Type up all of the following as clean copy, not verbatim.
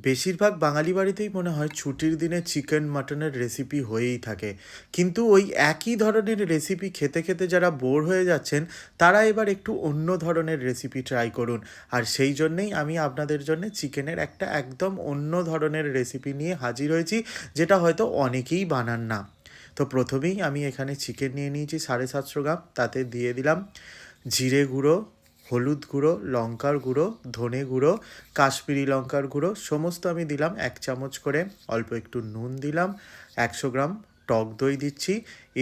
বেশিরভাগ বাঙালি বাড়িতেই মনে হয় ছুটির দিনে চিকেন মাটনের রেসিপি হয়েই থাকে, কিন্তু ওই একই ধরনের রেসিপি খেতে খেতে যারা বোর হয়ে যাচ্ছেন তারা এবার একটু অন্য ধরনের রেসিপি ট্রাই করুন। আর সেই জন্যেই আমি আপনাদের জন্য চিকেনের একটা একদম অন্য ধরনের রেসিপি নিয়ে হাজির হয়েছি, যেটা হয়তো অনেকেই বানান না। তো প্রথমেই আমি এখানে চিকেন নিয়ে নিয়েছি 750 গ্রাম, তাতে দিয়ে দিলাম জিরে গুঁড়ো, হলুদ গুঁড়ো, লঙ্কার গুঁড়ো, ধনে গুঁড়ো, কাশ্মীরি লঙ্কার গুঁড়ো সমস্ত আমি দিলাম 1 চামচ করে। অল্প একটু নুন দিলাম, 100 গ্রাম টক দই দিচ্ছি,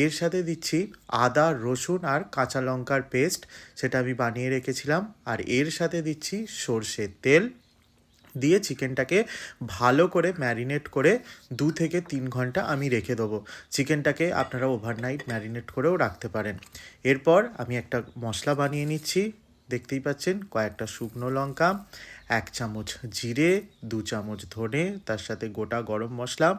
এর সাথে দিচ্ছি আদা রসুন আর কাঁচা লঙ্কার পেস্ট, সেটা আমি বানিয়ে রেখেছিলাম। আর এর সাথে দিচ্ছি সর্ষের তেল দিয়ে চিকেনটাকে ভালো করে ম্যারিনেট করে 2 থেকে 3 ঘন্টা আমি রেখে দেবো। চিকেনটাকে আপনারা ওভারনাইট ম্যারিনেট করেও রাখতে পারেন। এরপর আমি একটা মশলা বানিয়ে নিচ্ছি। দেখতেই পাচ্ছেন, কয়েকটা শুকনো লঙ্কা, 1 চামচ জিরে, 2 চামচ ধনে, তার সাথে গোটা গরম মশলা,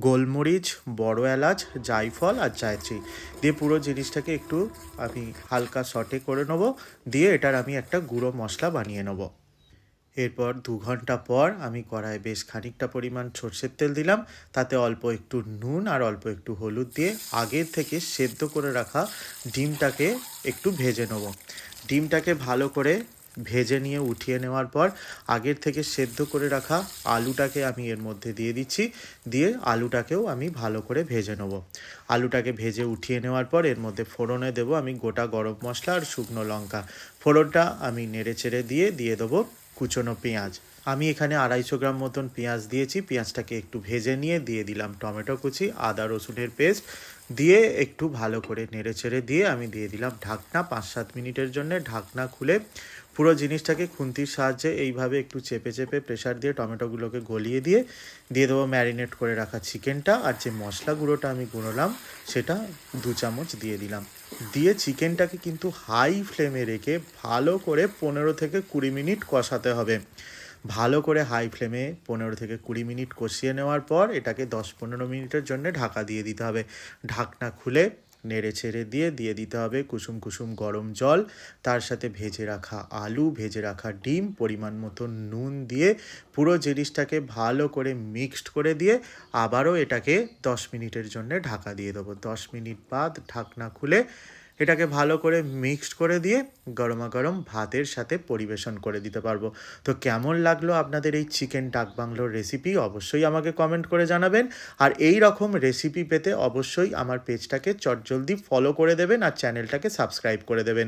গোলমরিচ, বড় এলাচ, জায়ফল আর জায়ত্রী দিয়ে পুরো জিনিসটাকে একটু আমি হালকা সটে করে নেবো। দিয়ে এটার আমি একটা গুঁড়ো মশলা বানিয়ে নেবো। এরপর 2 ঘন্টা পর আমি কড়াইয়ে বেশ খানিকটা পরিমাণ সরষের তেল দিলাম, তাতে অল্প একটু নুন আর অল্প একটু হলুদ দিয়ে আগের থেকে সেদ্ধ করে রাখা ডিমটাকে একটু ভেজে নেব। ডিমটাকে ভালো করে ভেজে নিয়ে উঠিয়ে নেওয়ার পর আগের থেকে সেদ্ধ করে রাখা আলুটাকে আমি এর মধ্যে দিয়ে দিচ্ছি, দিয়ে আলুটাকেও আমি ভালো করে ভেজে নেব। আলুটাকে ভেজে উঠিয়ে নেওয়ার পর এর মধ্যে ফোড়নে দেবো আমি গোটা গরম মশলা আর শুকনো লঙ্কা। ফোড়নটা আমি নেড়ে চেড়ে দিয়ে দেবো কুচনো পেঁয়াজ। আমি এখানে 250 গ্রাম মতন পেঁয়াজ দিয়েছি। পেঁয়াজটাকে একটু ভেজে নিয়ে দিয়ে দিলাম টমেটো কুচি, আদা রসুনের পেস্ট দিয়ে একটু ভালো করে নেড়ে চেড়ে দিয়ে আমি দিয়ে দিলাম ঢাকনা। 5-7 মিনিটের জন্য ঢাকনা খুলে পুরো জিনিসটাকে খুন্তির সাহায্যে এইভাবে একটু চেপে চেপে প্রেশার দিয়ে টমেটোগুলোকে গলিয়ে দিয়ে দেবো ম্যারিনেট করে রাখা চিকেনটা। আর যে মশলা গুঁড়োটা আমি গুঁড়োলাম সেটা 2 চামচ দিয়ে দিলাম। দিয়ে চিকেনটাকে কিন্তু হাই ফ্লেমে রেখে ভালো করে 15 থেকে 20 মিনিট কষাতে হবে। ভালো করে হাই ফ্লেমে 15 থেকে 20 মিনিট কষিয়ে নেওয়ার পর এটাকে 10-15 মিনিটের জন্য ঢাকা দিয়ে দিতে হবে। ঢাকনা খুলে নেড়ে ছেড়ে দিয়ে দিতে হবে কুসুম কুসুম গরম জল, তার সাথে ভেজে রাখা আলু, ভেজে রাখা ডিম, পরিমাণ মতো নুন দিয়ে পুরো জিনিসটাকে ভালো করে মিক্সড করে দিয়ে আবারও এটাকে 10 মিনিটের জন্য ঢাকা দিয়ে দেবো। 10 মিনিট বাদ ঢাকনা খুলে এটাকে ভালো করে মিক্সড করে দিয়ে গরমা গরম ভাতের সাথে পরিবেশন করে দিতে পারবো। তো কেমন লাগলো আপনাদের এই চিকেন ডাক বাংলোর রেসিপি অবশ্যই আমাকে কমেন্ট করে জানাবেন। আর এই রকম রেসিপি পেতে অবশ্যই আমার পেজটাকে চটজলদি ফলো করে দেবেন আর চ্যানেলটাকে সাবস্ক্রাইব করে দেবেন।